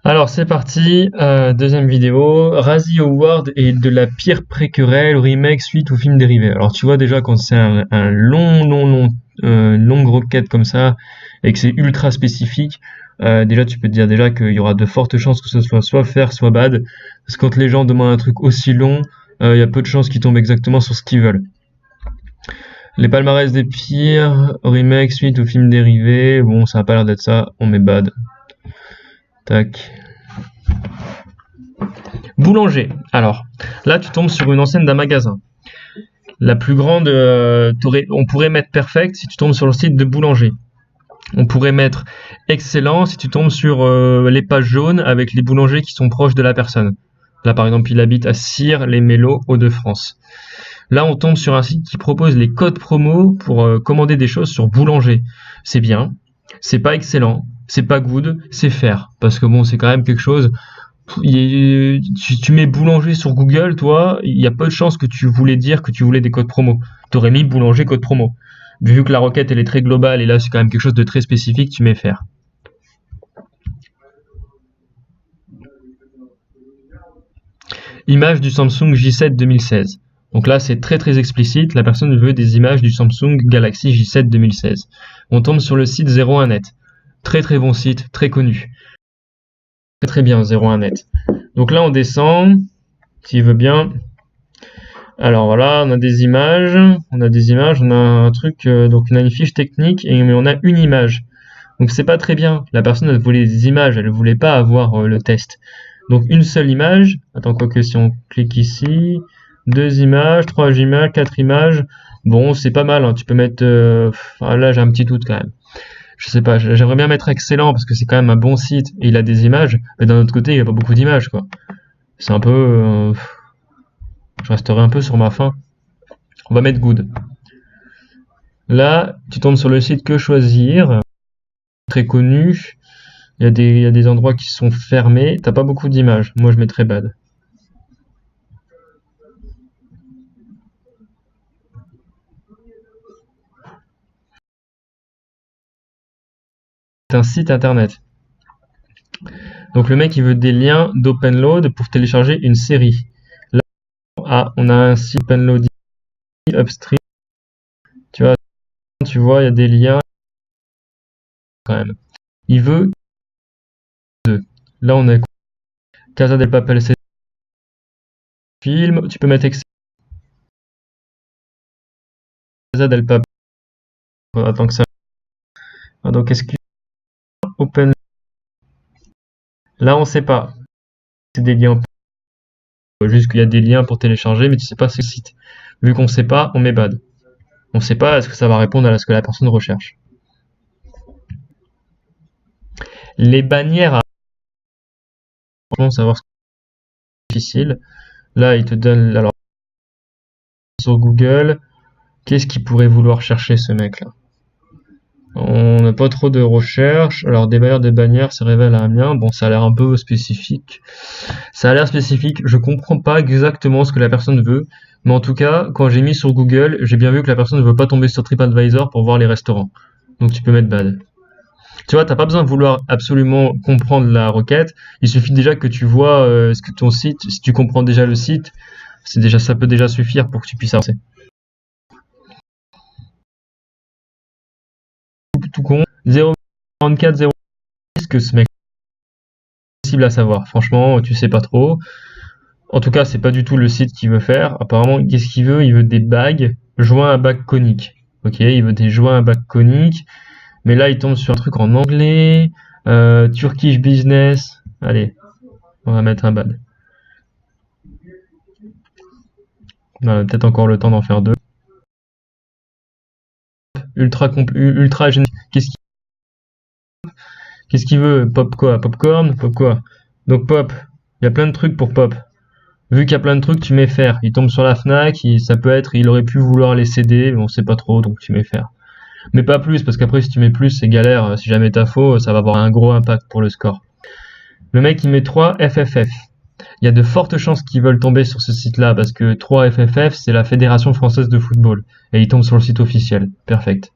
Alors c'est parti, deuxième vidéo. Razzie Award est de la pire préquelle, remake, suite ou film dérivé. Alors tu vois déjà quand c'est un longue requête comme ça et que c'est ultra spécifique, déjà tu peux te dire déjà qu'il y aura de fortes chances que ce soit faire, soit bad. Parce que quand les gens demandent un truc aussi long, il y a peu de chances qu'ils tombent exactement sur ce qu'ils veulent. Les palmarès des pires, remake, suite ou film dérivé, bon ça a pas l'air d'être ça, on met bad. Tac. Boulanger. Alors, là, tu tombes sur une enseigne d'un magasin. La plus grande, on pourrait mettre perfect si tu tombes sur le site de Boulanger. On pourrait mettre excellent si tu tombes sur les pages jaunes avec les boulangers qui sont proches de la personne. Là, par exemple, il habite à Cire-les-Mélos, Hauts-de-France. Là, on tombe sur un site qui propose les codes promo pour commander des choses sur Boulanger. C'est bien, c'est pas excellent, c'est pas good, c'est faire. Parce que bon, c'est quand même quelque chose. Tu mets boulanger sur Google, toi, il y a peu de chances que tu voulais dire que tu voulais des codes promo. T'aurais mis boulanger code promo. Vu que la requête elle est très globale et là c'est quand même quelque chose de très spécifique, tu mets faire. Image du Samsung J7 2016. Donc là c'est très explicite, la personne veut des images du Samsung Galaxy J7 2016. On tombe sur le site 01net. Très bon site, très connu. Très bien 01net. Donc là on descend, s'il veut bien. Alors voilà, on a des images, on a un truc, donc on a une fiche technique, mais on a une image. Donc c'est pas très bien. La personne elle voulait des images, elle voulait pas avoir le test. Donc une seule image. Attends, quoique si on clique ici, 2 images, 3 images, 4 images. Bon, c'est pas mal, hein. Tu peux mettre. Là j'ai un petit doute quand même. Je sais pas, j'aimerais bien mettre excellent parce que c'est quand même un bon site et il a des images, mais d'un autre côté il n'y a pas beaucoup d'images quoi. C'est un peu. Je resterai un peu sur ma faim. On va mettre good. Là, tu tombes sur le site Que Choisir, très connu. Il y a des endroits qui sont fermés. T'as pas beaucoup d'images. Moi, je mettrais bad. C'est un site internet. Donc le mec, il veut des liens d'openload pour télécharger une série. Là, on a un site openload upstream. Tu vois, il y a des liens quand même. Il veut 2. Là, on a Casa del Papel, c'est film. Tu peux mettre Casa del Papel. Attends que ça. Donc, est-ce qu'il open? Là, on sait pas. C'est des liens. Juste qu'il y a des liens pour télécharger, mais tu sais pas ce site. Vu qu'on sait pas, on met bad. On sait pas est-ce que ça va répondre à ce que la personne recherche. Les bannières à savoir ce que c'est difficile. Là, il te donne alors sur Google, qu'est-ce qu'il pourrait vouloir chercher ce mec-là? On n'a pas trop de recherche. Alors des bannières se révèlent à Amiens. Bon, ça a l'air un peu spécifique. Ça a l'air spécifique. Je comprends pas exactement ce que la personne veut. Mais en tout cas, quand j'ai mis sur Google, j'ai bien vu que la personne ne veut pas tomber sur TripAdvisor pour voir les restaurants. Donc tu peux mettre bad. Tu vois, t'as pas besoin de vouloir absolument comprendre la requête. Il suffit déjà que tu vois ce que ton site, si tu comprends déjà le site, ça peut déjà suffire pour que tu puisses avancer. Tout con. 0,44, 0,6 que ce mec est possible à savoir. Franchement, tu sais pas trop. En tout cas, c'est pas du tout le site qu'il veut faire. Apparemment, qu'est-ce qu'il veut? Il veut des bagues joints à bac conique. Ok, il veut des joints à bac conique. Mais là, il tombe sur un truc en anglais. Turkish business. Allez, on va mettre un bad. On a peut-être encore le temps d'en faire 2. Ultra générique. Qu'est-ce qu'il veut? Pop quoi? Popcorn? Pop quoi? Donc pop. Il y a plein de trucs pour pop. Vu qu'il y a plein de trucs, tu mets faire. Il tombe sur la Fnac, ça peut être, il aurait pu vouloir les céder, mais on sait pas trop, donc tu mets faire. Mais pas plus, parce qu'après si tu mets plus, c'est galère. Si jamais t'as faux, ça va avoir un gros impact pour le score. Le mec il met 3 FFF. Il y a de fortes chances qu'ils veulent tomber sur ce site-là, parce que 3 FFF, c'est la Fédération Française de Football. Et il tombe sur le site officiel. Perfect.